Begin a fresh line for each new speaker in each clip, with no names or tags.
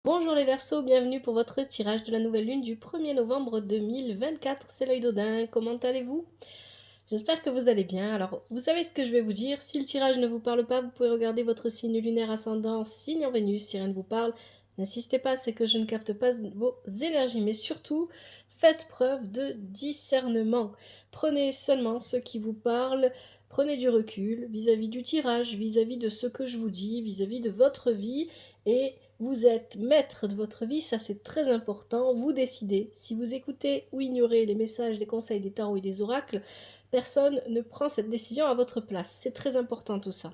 Bonjour les Verseaux, bienvenue pour votre tirage de la nouvelle lune du 1er novembre 2024. C'est l'œil d'Odin, comment allez-vous? J'espère que vous allez bien. Alors, vous savez ce que je vais vous dire. Si le tirage ne vous parle pas, vous pouvez regarder votre signe lunaire ascendant, signe en Vénus, si rien ne vous parle. N'insistez pas, c'est que je ne capte pas vos énergies, mais surtout, faites preuve de discernement. Prenez seulement ce qui vous parle, prenez du recul vis-à-vis du tirage, vis-à-vis de ce que je vous dis, vis-à-vis de votre vie, et vous êtes maître de votre vie, ça c'est très important, vous décidez. Si vous écoutez ou ignorez les messages, les conseils des tarots et des oracles, personne ne prend cette décision à votre place. C'est très important tout ça.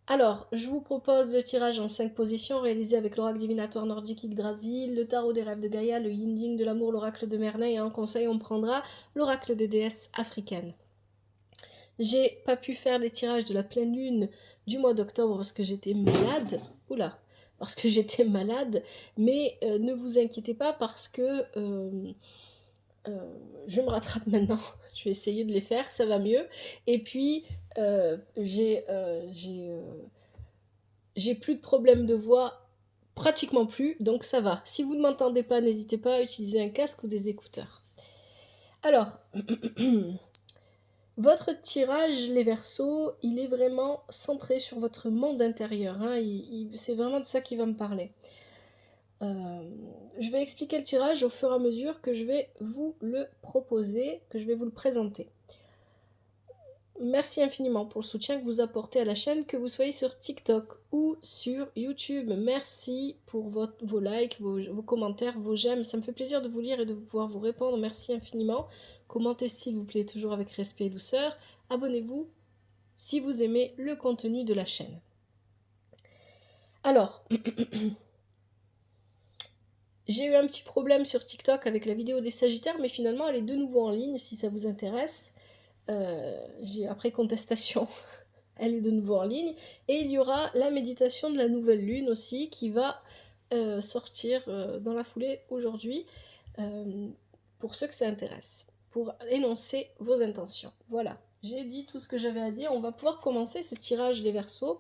Alors, je vous propose le tirage en 5 positions réalisé avec l'oracle divinatoire nordique Yggdrasil, le tarot des rêves de Gaïa, le yin de l'amour, l'oracle de Merlin, et en conseil on prendra l'oracle des déesses africaines. J'ai pas pu faire les tirages de la pleine lune du mois d'octobre parce que j'étais malade. Oula, parce que j'étais malade, mais ne vous inquiétez pas parce que je me rattrape maintenant. Je vais essayer de les faire, ça va mieux. Et puis, j'ai plus de problèmes de voix, pratiquement plus, donc ça va. Si vous ne m'entendez pas, n'hésitez pas à utiliser un casque ou des écouteurs. Alors, votre tirage, les Verseaux, il est vraiment centré sur votre monde intérieur. Hein. C'est vraiment de ça qui va me parler. Je vais expliquer le tirage au fur et à mesure que je vais vous le proposer, que je vais vous le présenter. Merci infiniment pour le soutien que vous apportez à la chaîne, que vous soyez sur TikTok ou sur YouTube. Merci pour vos likes, vos commentaires, vos j'aime. Ça me fait plaisir de vous lire et de pouvoir vous répondre. Merci infiniment. Commentez s'il vous plaît, toujours avec respect et douceur. Abonnez-vous si vous aimez le contenu de la chaîne. Alors, j'ai eu un petit problème sur TikTok avec la vidéo des Sagittaires, mais finalement elle est de nouveau en ligne si ça vous intéresse. Après contestation, elle est de nouveau en ligne. Et il y aura la méditation de la nouvelle lune aussi qui va sortir dans la foulée aujourd'hui pour ceux que ça intéresse, pour énoncer vos intentions. Voilà, j'ai dit tout ce que j'avais à dire. On va pouvoir commencer ce tirage des Verseaux.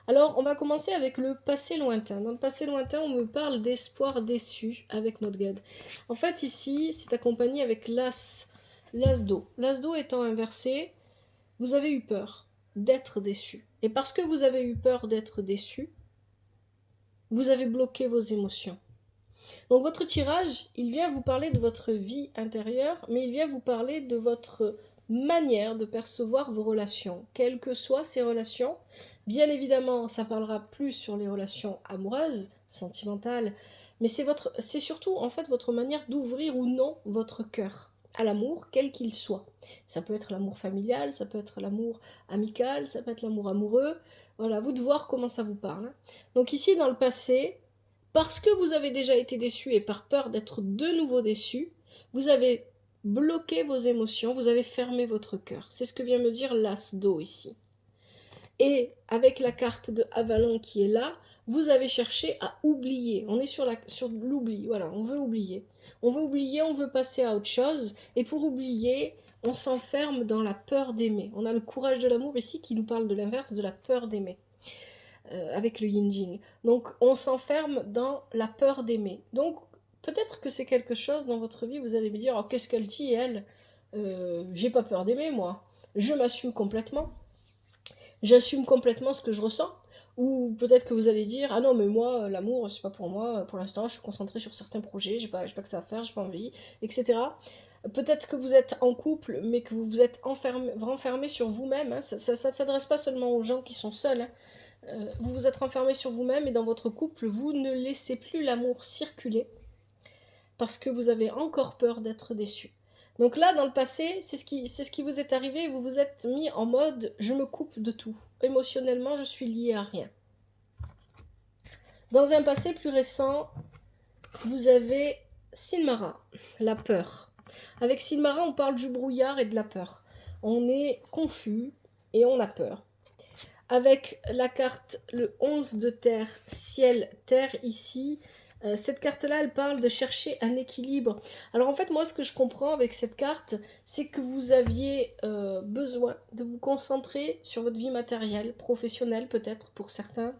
Alors, on va commencer avec le passé lointain. Dans le passé lointain, on me parle d'espoir déçu avec Modgad. En fait, ici, c'est accompagné avec l'as d'eau. L'as d'eau étant inversé, vous avez eu peur d'être déçu. Et parce que vous avez eu peur d'être déçu, vous avez bloqué vos émotions. Donc votre tirage, il vient vous parler de votre vie intérieure, mais il vient vous parler de votre manière de percevoir vos relations, quelles que soient ces relations. Bien évidemment, ça parlera plus sur les relations amoureuses, sentimentales, mais c'est surtout en fait votre manière d'ouvrir ou non votre cœur à l'amour, quel qu'il soit. Ça peut être l'amour familial, ça peut être l'amour amical, ça peut être l'amour amoureux. Voilà, vous de voir comment ça vous parle. Donc ici, dans le passé, parce que vous avez déjà été déçu et par peur d'être de nouveau déçu, vous avez bloqué vos émotions, vous avez fermé votre cœur. C'est ce que vient me dire l'as d'eau ici. Et avec la carte de Avalon qui est là, vous avez cherché à oublier. On est sur l'oubli, voilà, on veut oublier. On veut oublier, on veut passer à autre chose. Et pour oublier, on s'enferme dans la peur d'aimer. On a le courage de l'amour ici qui nous parle de l'inverse, de la peur d'aimer. Avec le yin-jing. Donc on s'enferme dans la peur d'aimer. Donc peut-être que c'est quelque chose dans votre vie, vous allez me dire, oh, qu'est-ce qu'elle dit, elle j'ai pas peur d'aimer, moi. Je m'assume complètement. J'assume complètement ce que je ressens. Ou peut-être que vous allez dire, ah non, mais moi, l'amour, c'est pas pour moi. Pour l'instant, je suis concentrée sur certains projets, j'ai pas que ça à faire, j'ai pas envie, etc. Peut-être que vous êtes en couple, mais que vous vous êtes renfermé sur vous-même. Hein. Ça ne s'adresse pas seulement aux gens qui sont seuls. Hein. Vous vous êtes renfermé sur vous-même et dans votre couple, vous ne laissez plus l'amour circuler parce que vous avez encore peur d'être déçu. Donc là, dans le passé, c'est ce qui vous est arrivé, vous vous êtes mis en mode je me coupe de tout. Émotionnellement, je suis lié à rien. Dans un passé plus récent, vous avez Silmara, la peur. Avec Silmara, on parle du brouillard et de la peur. On est confus et on a peur. Avec la carte le 11 de terre, ciel, terre ici, cette carte-là, elle parle de chercher un équilibre. Alors en fait, moi, ce que je comprends avec cette carte, c'est que vous aviez besoin de vous concentrer sur votre vie matérielle, professionnelle peut-être pour certains,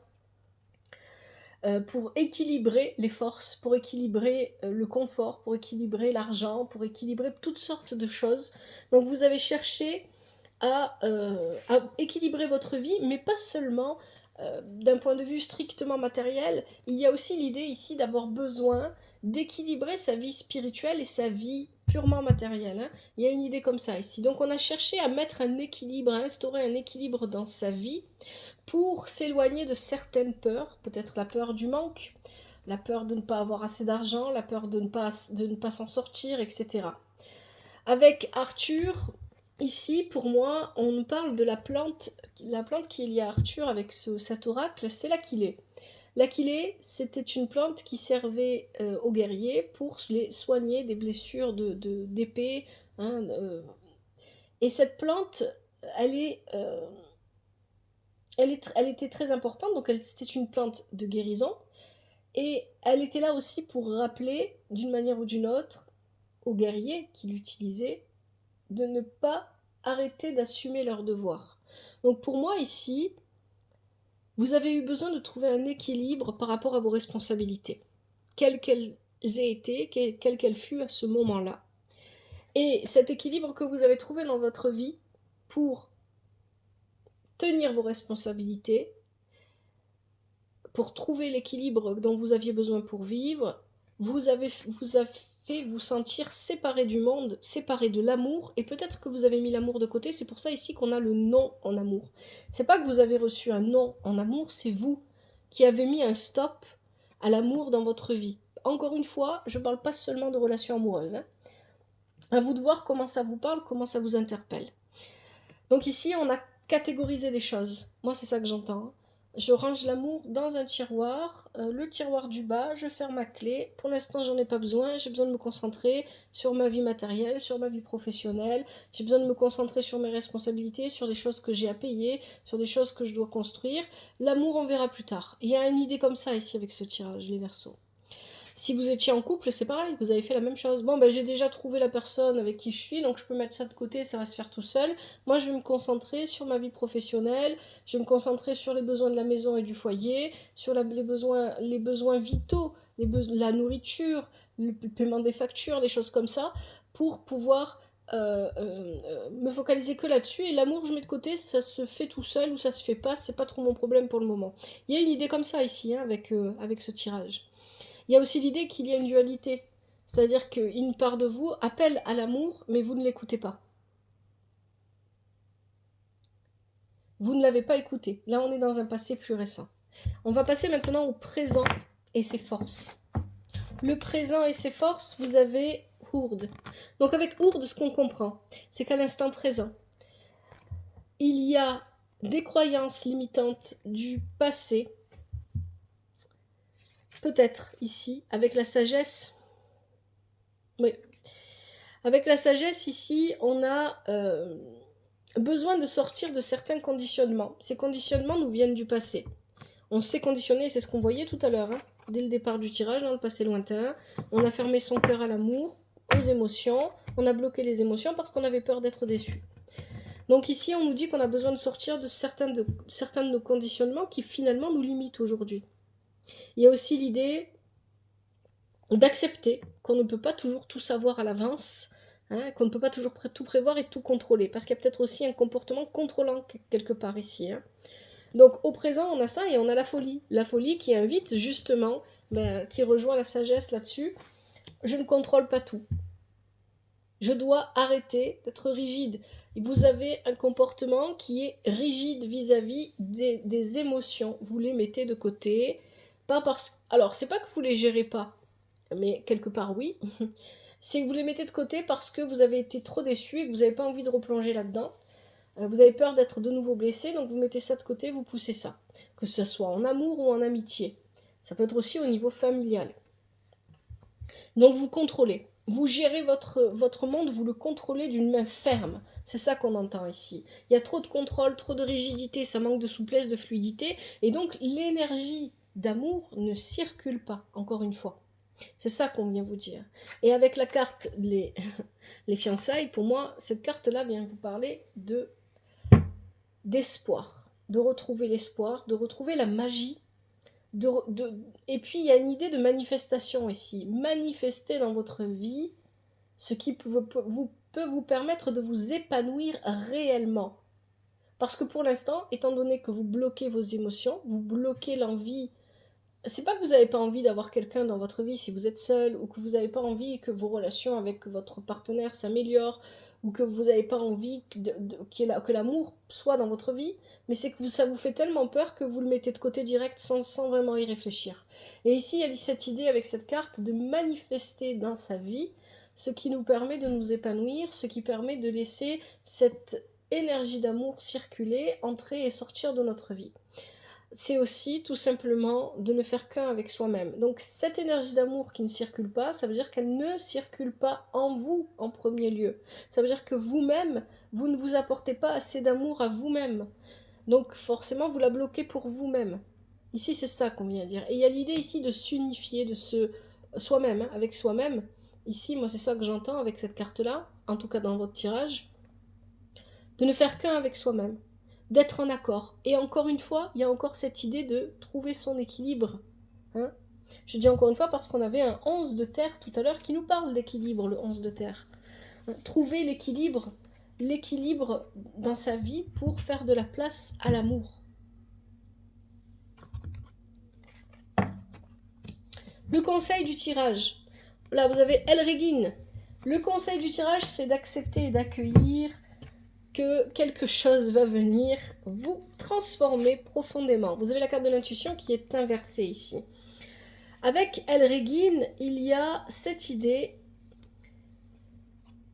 pour équilibrer les forces, pour équilibrer le confort, pour équilibrer l'argent, pour équilibrer toutes sortes de choses. Donc vous avez cherché à équilibrer votre vie, mais pas seulement d'un point de vue strictement matériel. Il y a aussi l'idée ici d'avoir besoin d'équilibrer sa vie spirituelle et sa vie purement matérielle. Hein. Il y a une idée comme ça ici. Donc on a cherché à mettre un équilibre, à instaurer un équilibre dans sa vie pour s'éloigner de certaines peurs, peut-être la peur du manque, la peur de ne pas avoir assez d'argent, la peur de ne pas s'en sortir, etc. Avec Arthur, ici, pour moi, on nous parle de la plante qui est liée à Arthur avec cet oracle, c'est l'Aquilée. L'Aquilée, c'était une plante qui servait aux guerriers pour les soigner des blessures d'épée. Hein, et cette plante, elle est... elle était très importante, donc c'était une plante de guérison, et elle était là aussi pour rappeler, d'une manière ou d'une autre, aux guerriers qui l'utilisaient, de ne pas arrêter d'assumer leurs devoirs. Donc pour moi ici, vous avez eu besoin de trouver un équilibre par rapport à vos responsabilités, quelles qu'elles aient été, quelles qu'elles fût à ce moment-là. Et cet équilibre que vous avez trouvé dans votre vie pour tenir vos responsabilités, pour trouver l'équilibre dont vous aviez besoin pour vivre, vous a fait vous sentir séparé du monde, séparé de l'amour, et peut-être que vous avez mis l'amour de côté, c'est pour ça ici qu'on a le non en amour. C'est pas que vous avez reçu un non en amour, c'est vous qui avez mis un stop à l'amour dans votre vie. Encore une fois, je parle pas seulement de relations amoureuses. Hein. À vous de voir comment ça vous parle, comment ça vous interpelle. Donc ici, on a catégorisé les choses. Moi, c'est ça que j'entends. Je range l'amour dans un tiroir, le tiroir du bas, je ferme ma clé. Pour l'instant, j'en ai pas besoin. J'ai besoin de me concentrer sur ma vie matérielle, sur ma vie professionnelle. J'ai besoin de me concentrer sur mes responsabilités, sur les choses que j'ai à payer, sur des choses que je dois construire. L'amour, on verra plus tard. Il y a une idée comme ça ici avec ce tirage, les Verseaux. Si vous étiez en couple, c'est pareil, vous avez fait la même chose. Bon, ben j'ai déjà trouvé la personne avec qui je suis, donc je peux mettre ça de côté, ça va se faire tout seul. Moi, je vais me concentrer sur ma vie professionnelle, je vais me concentrer sur les besoins de la maison et du foyer, sur les besoins vitaux, la nourriture, le paiement des factures, des choses comme ça, pour pouvoir me focaliser que là-dessus. Et l'amour, je mets de côté, ça se fait tout seul ou ça se fait pas, c'est pas trop mon problème pour le moment. Il y a une idée comme ça ici, hein, avec ce tirage. Il y a aussi l'idée qu'il y a une dualité. C'est-à-dire qu'une part de vous appelle à l'amour, mais vous ne l'écoutez pas. Vous ne l'avez pas écouté. Là, on est dans un passé plus récent. On va passer maintenant au présent et ses forces. Le présent et ses forces, vous avez Hourde. Donc avec Hourde, ce qu'on comprend, c'est qu'à l'instant présent, il y a des croyances limitantes du passé, peut-être ici, avec la sagesse. Oui. Avec la sagesse, ici, on a besoin de sortir de certains conditionnements. Ces conditionnements nous viennent du passé. On s'est conditionné, c'est ce qu'on voyait tout à l'heure, hein, dès le départ du tirage, dans le passé lointain. On a fermé son cœur à l'amour, aux émotions. On a bloqué les émotions parce qu'on avait peur d'être déçu. Donc ici, on nous dit qu'on a besoin de sortir de certains de nos conditionnements qui finalement nous limitent aujourd'hui. Il y a aussi l'idée d'accepter qu'on ne peut pas toujours tout savoir à l'avance, hein, qu'on ne peut pas toujours tout prévoir et tout contrôler, parce qu'il y a peut-être aussi un comportement contrôlant quelque part ici. Hein. Donc au présent, on a ça et on a la folie qui invite justement, qui rejoint la sagesse là-dessus, je ne contrôle pas tout. Je dois arrêter d'être rigide. Vous avez un comportement qui est rigide vis-à-vis des émotions. Vous les mettez de côté. Pas parce... Alors, c'est pas que vous les gérez pas, mais quelque part oui. C'est que vous les mettez de côté parce que vous avez été trop déçu et que vous n'avez pas envie de replonger là-dedans. Vous avez peur d'être de nouveau blessé, donc vous mettez ça de côté, vous poussez ça. Que ce soit en amour ou en amitié. Ça peut être aussi au niveau familial. Donc vous contrôlez. Vous gérez votre monde, vous le contrôlez d'une main ferme. C'est ça qu'on entend ici. Il y a trop de contrôle, trop de rigidité, ça manque de souplesse, de fluidité. Et donc l'énergie d'amour ne circule pas, encore une fois. C'est ça qu'on vient vous dire. Et avec la carte les fiançailles, pour moi, cette carte-là vient vous parler d'espoir. De retrouver l'espoir, de retrouver la magie Et puis il y a une idée de manifestation ici. Manifester dans votre vie ce qui peut vous permettre de vous épanouir réellement. Parce que pour l'instant, étant donné que vous bloquez vos émotions, vous bloquez l'envie. C'est pas que vous n'avez pas envie d'avoir quelqu'un dans votre vie si vous êtes seul, ou que vous n'avez pas envie que vos relations avec votre partenaire s'améliorent, ou que vous n'avez pas envie que l'amour soit dans votre vie, mais c'est que ça vous fait tellement peur que vous le mettez de côté direct sans vraiment y réfléchir. Et ici, il y a cette idée avec cette carte de manifester dans sa vie ce qui nous permet de nous épanouir, ce qui permet de laisser cette énergie d'amour circuler, entrer et sortir de notre vie. C'est aussi tout simplement de ne faire qu'un avec soi-même. Donc cette énergie d'amour qui ne circule pas, ça veut dire qu'elle ne circule pas en vous en premier lieu. Ça veut dire que vous-même, vous ne vous apportez pas assez d'amour à vous-même. Donc forcément, vous la bloquez pour vous-même. Ici, c'est ça qu'on vient dire. Et il y a l'idée ici de s'unifier, de se soi-même, avec soi-même. Ici, moi, c'est ça que j'entends avec cette carte-là, en tout cas dans votre tirage, de ne faire qu'un avec soi-même, d'être en accord. Et encore une fois, il y a encore cette idée de trouver son équilibre. Hein, je dis encore une fois parce qu'on avait un 11 de terre tout à l'heure qui nous parle d'équilibre, le 11 de terre. Hein, trouver l'équilibre dans sa vie pour faire de la place à l'amour. Le conseil du tirage. Là, vous avez El Regine. Le conseil du tirage, c'est d'accepter et d'accueillir que quelque chose va venir vous transformer profondément. Vous avez la carte de l'intuition qui est inversée ici. Avec El Regine, il y a cette idée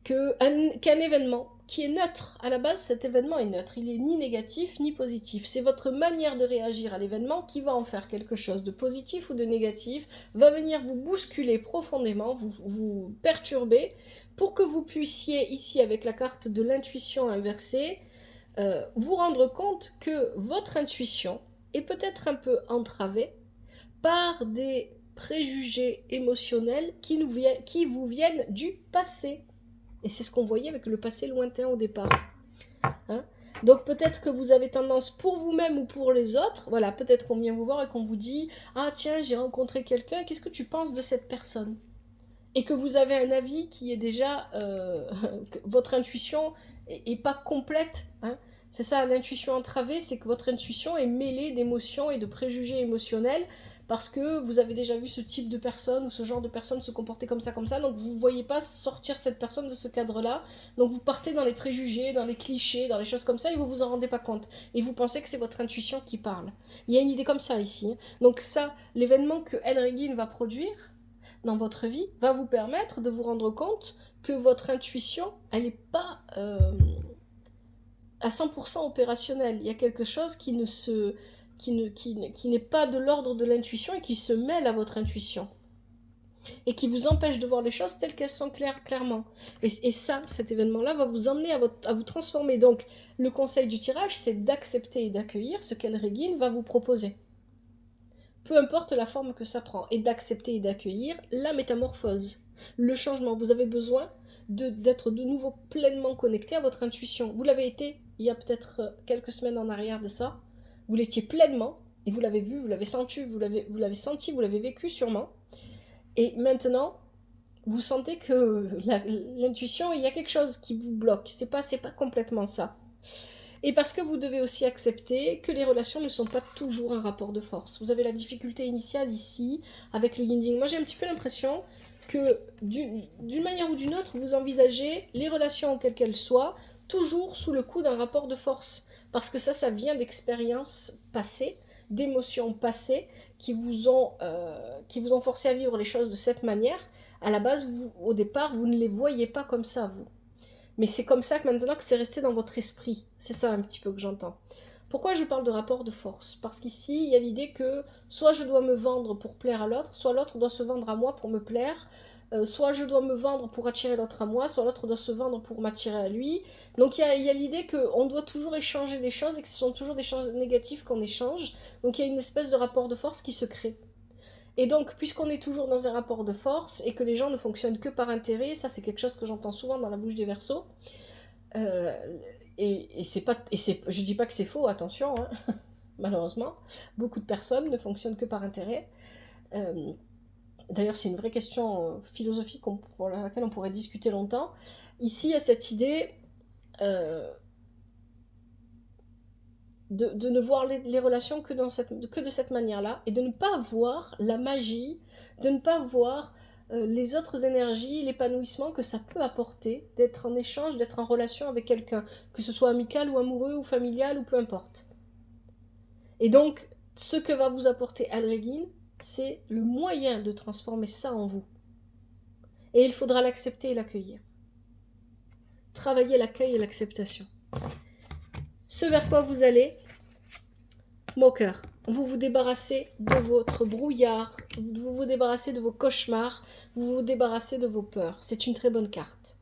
qu'un événement qui est neutre, à la base cet événement est neutre, il est ni négatif ni positif. C'est votre manière de réagir à l'événement qui va en faire quelque chose de positif ou de négatif, va venir vous bousculer profondément, vous perturber, pour que vous puissiez, ici avec la carte de l'intuition inversée, vous rendre compte que votre intuition est peut-être un peu entravée par des préjugés émotionnels qui vous viennent du passé. Et c'est ce qu'on voyait avec le passé lointain au départ. Hein, donc peut-être que vous avez tendance pour vous-même ou pour les autres, voilà, peut-être qu'on vient vous voir et qu'on vous dit « Ah tiens, j'ai rencontré quelqu'un, qu'est-ce que tu penses de cette personne ?» Et que vous avez un avis qui est déjà... votre intuition est pas complète. Hein. C'est ça, l'intuition entravée, c'est que votre intuition est mêlée d'émotions et de préjugés émotionnels parce que vous avez déjà vu ce type de personne ou ce genre de personne se comporter comme ça, donc vous ne voyez pas sortir cette personne de ce cadre-là, donc vous partez dans les préjugés, dans les clichés, dans les choses comme ça, et vous vous en rendez pas compte, et vous pensez que c'est votre intuition qui parle. Il y a une idée comme ça ici. Donc ça, l'événement que El Regine va produire dans votre vie va vous permettre de vous rendre compte que votre intuition, elle n'est pas à 100% opérationnelle. Il y a quelque chose qui n'est pas de l'ordre de l'intuition et qui se mêle à votre intuition et qui vous empêche de voir les choses telles qu'elles sont clairement. Et ça, cet événement-là va vous emmener à vous transformer. Donc, le conseil du tirage, c'est d'accepter et d'accueillir ce qu'El Regine va vous proposer. Peu importe la forme que ça prend, et d'accepter et d'accueillir la métamorphose, le changement. Vous avez besoin d'être de nouveau pleinement connecté à votre intuition. Vous l'avez été il y a peut-être quelques semaines en arrière de ça. Vous l'étiez pleinement, et vous l'avez vu, vous l'avez senti, vous l'avez vécu sûrement. Et maintenant, vous sentez que l'intuition, il y a quelque chose qui vous bloque. C'est pas complètement ça. Et parce que vous devez aussi accepter que les relations ne sont pas toujours un rapport de force. Vous avez la difficulté initiale ici, avec le yin-yang. Moi, j'ai un petit peu l'impression que, d'une manière ou d'une autre, vous envisagez les relations, quelles qu'elles soient, toujours sous le coup d'un rapport de force. Parce que ça vient d'expériences passées, d'émotions passées, qui vous ont forcé à vivre les choses de cette manière. À la base, au départ, vous ne les voyez pas comme ça, vous. Mais c'est comme ça que maintenant que c'est resté dans votre esprit. C'est ça un petit peu que j'entends. Pourquoi je parle de rapport de force? Parce qu'ici, il y a l'idée que soit je dois me vendre pour plaire à l'autre, soit l'autre doit se vendre à moi pour me plaire, soit je dois me vendre pour attirer l'autre à moi, soit l'autre doit se vendre pour m'attirer à lui. Donc il y a l'idée qu'on doit toujours échanger des choses et que ce sont toujours des choses négatives qu'on échange. Donc il y a une espèce de rapport de force qui se crée. Et donc, puisqu'on est toujours dans un rapport de force et que les gens ne fonctionnent que par intérêt, ça c'est quelque chose que j'entends souvent dans la bouche des Verseaux. Je dis pas que c'est faux, attention, hein. malheureusement. Beaucoup de personnes ne fonctionnent que par intérêt. D'ailleurs, c'est une vraie question philosophique pour laquelle on pourrait discuter longtemps. Ici, il y a cette idée de ne voir les relations que de cette manière-là, et de ne pas voir la magie, de ne pas voir les autres énergies, l'épanouissement que ça peut apporter, d'être en échange, d'être en relation avec quelqu'un, que ce soit amical ou amoureux ou familial ou peu importe. Et donc, ce que va vous apporter Alregin, c'est le moyen de transformer ça en vous. Et il faudra l'accepter et l'accueillir. Travailler l'accueil et l'acceptation. Ce vers quoi vous allez, moqueur. Vous vous débarrassez de votre brouillard, vous vous débarrassez de vos cauchemars, vous vous débarrassez de vos peurs. C'est une très bonne carte.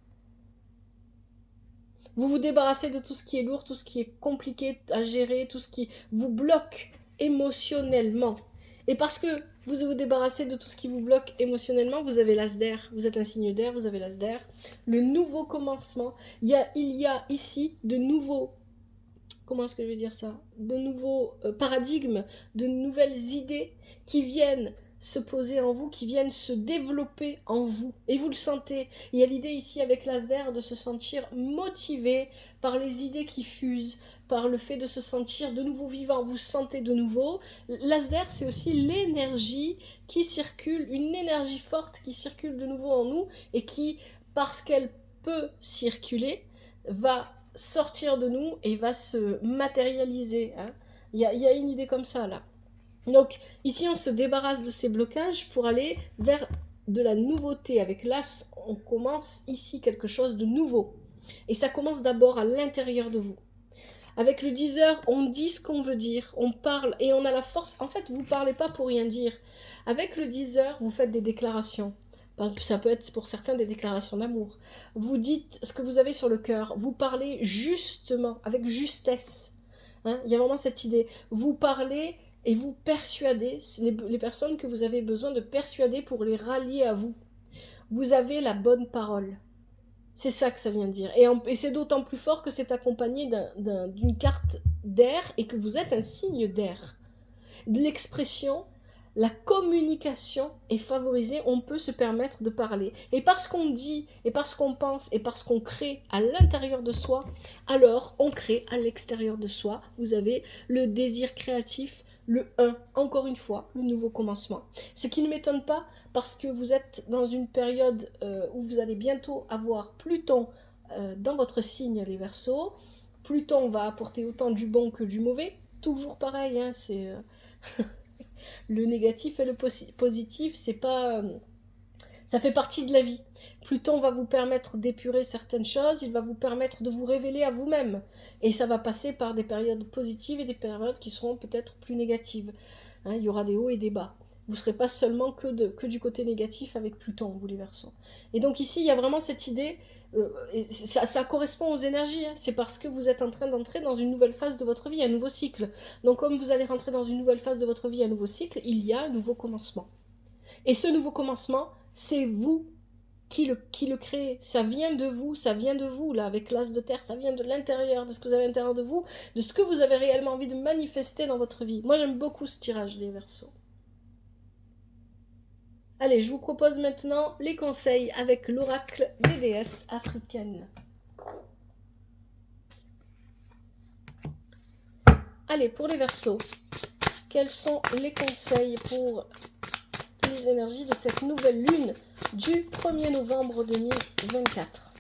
Vous vous débarrassez de tout ce qui est lourd, tout ce qui est compliqué à gérer, tout ce qui vous bloque émotionnellement. Et parce que vous vous débarrassez de tout ce qui vous bloque émotionnellement, vous avez l'as d'air, vous êtes un signe d'air, vous avez l'as d'air. Le nouveau commencement, il y a ici de nouveaux, comment est-ce que je vais dire ça, de nouveaux paradigmes, de nouvelles idées qui viennent se poser en vous, qui viennent se développer en vous. Et vous le sentez. Il y a l'idée ici avec l'as d'air de se sentir motivé par les idées qui fusent, par le fait de se sentir de nouveau vivant. Vous sentez de nouveau. L'as d'air, c'est aussi l'énergie qui circule, une énergie forte qui circule de nouveau en nous et qui, parce qu'elle peut circuler, va sortir de nous et va se matérialiser. Hein. Il y a une idée comme ça là. Donc ici on se débarrasse de ces blocages pour aller vers de la nouveauté. Avec l'as, on commence ici quelque chose de nouveau. Et ça commence d'abord à l'intérieur de vous. Avec le 10h, on dit ce qu'on veut dire, on parle et on a la force. En fait, vous ne parlez pas pour rien dire. Avec le 10h, vous faites des déclarations. Ça peut être pour certains des déclarations d'amour. Vous dites ce que vous avez sur le cœur. Vous parlez justement, avec justesse. Hein, il y a vraiment cette idée. Vous parlez et vous persuadez les personnes que vous avez besoin de persuader pour les rallier à vous. Vous avez la bonne parole. C'est ça que ça vient dire. Et c'est d'autant plus fort que c'est accompagné d'une carte d'air et que vous êtes un signe d'air. De l'expression, la communication est favorisée, on peut se permettre de parler. Et parce qu'on dit, et parce qu'on pense, et parce qu'on crée à l'intérieur de soi, alors on crée à l'extérieur de soi. Vous avez le désir créatif, le 1, encore une fois, le nouveau commencement. Ce qui ne m'étonne pas, parce que vous êtes dans une période où vous allez bientôt avoir Pluton dans votre signe, les Verseaux. Pluton va apporter autant du bon que du mauvais. Toujours pareil, hein, c'est... le négatif et le positif, c'est pas... ça fait partie de la vie. Pluton va vous permettre d'épurer certaines choses, il va vous permettre de vous révéler à vous-même. Et ça va passer par des périodes positives et des périodes qui seront peut-être plus négatives. Hein, il y aura des hauts et des bas. Vous ne serez pas seulement que du côté négatif avec Pluton, vous les Verseaux. Et donc ici, il y a vraiment cette idée, et ça correspond aux énergies, hein, c'est parce que vous êtes en train d'entrer dans une nouvelle phase de votre vie, un nouveau cycle. Donc comme vous allez rentrer dans une nouvelle phase de votre vie, un nouveau cycle, il y a un nouveau commencement. Et ce nouveau commencement, c'est vous qui le créez. Ça vient de vous, là, avec l'as de terre, ça vient de l'intérieur, de ce que vous avez à l'intérieur de vous, de ce que vous avez réellement envie de manifester dans votre vie. Moi, j'aime beaucoup ce tirage des Verseaux. Allez, je vous propose maintenant les conseils avec l'oracle des déesses africaines. Allez, pour les Verseaux, quels sont les conseils pour les énergies de cette nouvelle lune du 1er novembre 2024?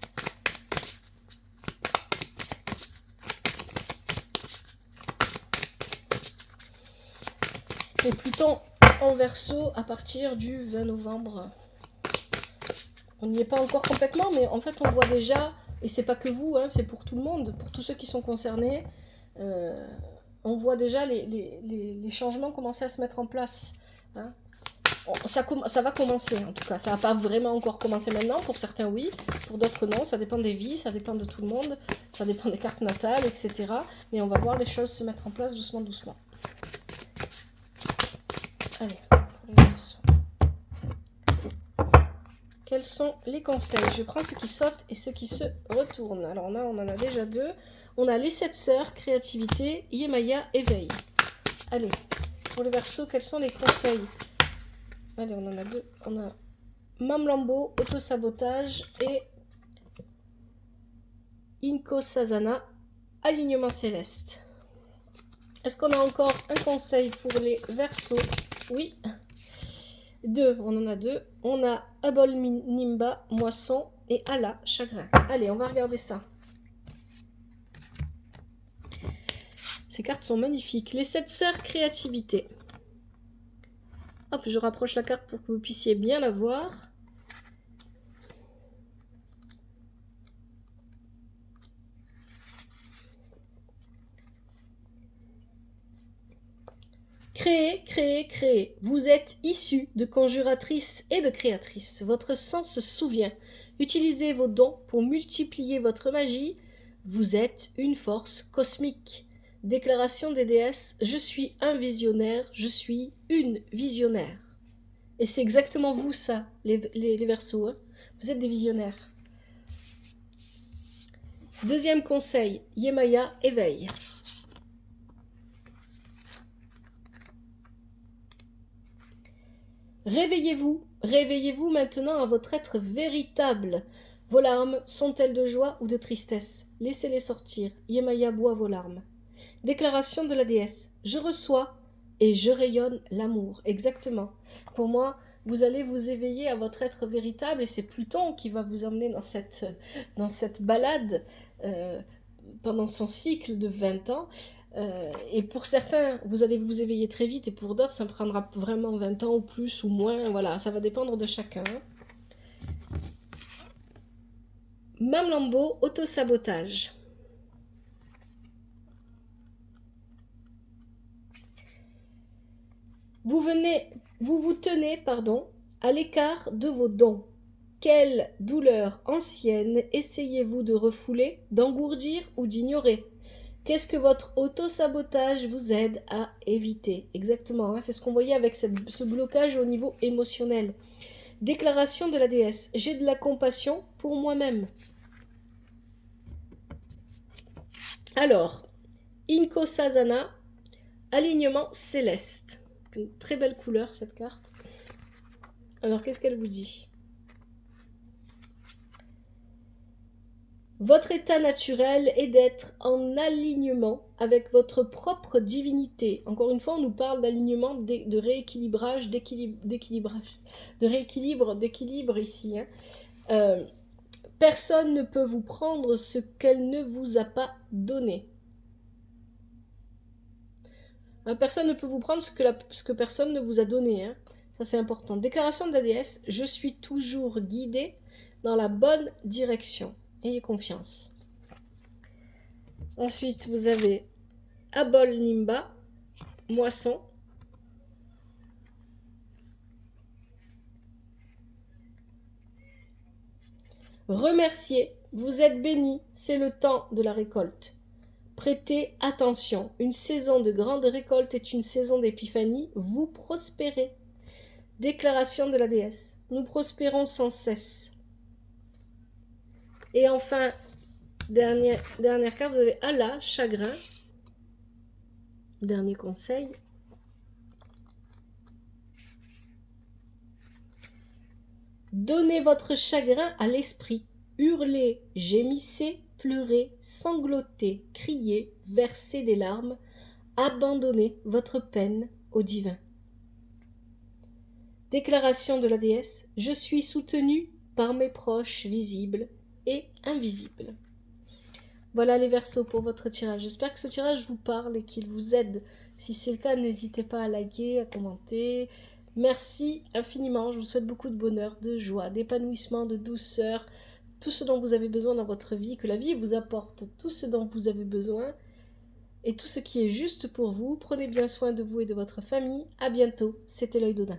Et Pluton en Verseau à partir du 20 novembre. On n'y est pas encore complètement, mais en fait on voit déjà, et c'est pas que vous, hein, c'est pour tout le monde, pour tous ceux qui sont concernés, on voit déjà les changements commencer à se mettre en place. Hein. Ça va commencer en tout cas, ça va pas vraiment encore commencer maintenant, pour certains oui, pour d'autres non, ça dépend des vies, ça dépend de tout le monde, ça dépend des cartes natales, etc. Mais on va voir les choses se mettre en place doucement, doucement. Allez, pour les Verseaux. Quels sont les conseils? Je prends ceux qui sautent et ceux qui se retournent. Alors là, on en a déjà deux. On a les 7 sœurs, créativité, Yemaya, éveil. Allez, pour le Verseau, quels sont les conseils? Allez, on en a deux. On a Mamlambo, autosabotage et Inkosasana, alignement céleste. Est-ce qu'on a encore un conseil pour les Verseaux? Oui. Deux, on en a deux. On a Abol Nimba, moisson et Allah, chagrin. Allez, on va regarder ça. Ces cartes sont magnifiques. Les 7 sœurs, créativité. Hop, je rapproche la carte pour que vous puissiez bien la voir. Créer, créer, créer. Vous êtes issus de conjuratrices et de créatrices. Votre sang se souvient. Utilisez vos dons pour multiplier votre magie. Vous êtes une force cosmique. Déclaration des déesses. Je suis un visionnaire. Je suis une visionnaire. Et c'est exactement vous, ça, les Verseaux. Hein. Vous êtes des visionnaires. Deuxième conseil. Yemaya, éveil. Réveillez-vous, réveillez-vous maintenant à votre être véritable. Vos larmes sont-elles de joie ou de tristesse? Laissez-les sortir. Yemaya boit vos larmes. Déclaration de la déesse. Je reçois et je rayonne l'amour. Exactement. Pour moi, vous allez vous éveiller à votre être véritable et c'est Pluton qui va vous emmener dans cette balade pendant son cycle de 20 ans. Et pour certains, vous allez vous éveiller très vite et pour d'autres, ça prendra vraiment 20 ans ou plus ou moins. Voilà, ça va dépendre de chacun. Mamlambo, autosabotage. Vous vous tenez, à l'écart de vos dons. Quelle douleur ancienne essayez-vous de refouler, d'engourdir ou d'ignorer? Qu'est-ce que votre auto-sabotage vous aide à éviter? Exactement, hein, c'est ce qu'on voyait avec ce blocage au niveau émotionnel. Déclaration de la déesse. J'ai de la compassion pour moi-même. Alors, Inkosasana, alignement céleste. Une très belle couleur, cette carte. Alors, qu'est-ce qu'elle vous dit? Votre état naturel est d'être en alignement avec votre propre divinité. Encore une fois, on nous parle d'alignement, de rééquilibrage, d'équilibre ici. Hein. Personne ne peut vous prendre ce qu'elle ne vous a pas donné. Hein, personne ne peut vous prendre ce que personne ne vous a donné. Hein. Ça, c'est important. Déclaration de la déesse. Je suis toujours guidée dans la bonne direction. Ayez confiance. Ensuite, vous avez Abol Nimba, moisson. Remerciez, vous êtes bénis, c'est le temps de la récolte. Prêtez attention, une saison de grande récolte est une saison d'épiphanie, vous prospérez. Déclaration de la déesse, nous prospérons sans cesse. Et enfin, dernière carte, vous avez Allah, chagrin. Dernier conseil. Donnez votre chagrin à l'esprit. Hurlez, gémissez, pleurez, sanglotez, criez, versez des larmes. Abandonnez votre peine au divin. Déclaration de la déesse. Je suis soutenue par mes proches visibles et invisibles. Voilà les Verseaux pour votre tirage. J'espère que ce tirage vous parle et qu'il vous aide. Si c'est le cas, n'hésitez pas à liker, à commenter. Merci infiniment. Je vous souhaite beaucoup de bonheur, de joie, d'épanouissement, de douceur. Tout ce dont vous avez besoin dans votre vie. Que la vie vous apporte tout ce dont vous avez besoin. Et tout ce qui est juste pour vous. Prenez bien soin de vous et de votre famille. À bientôt. C'était l'Œil d'Odin.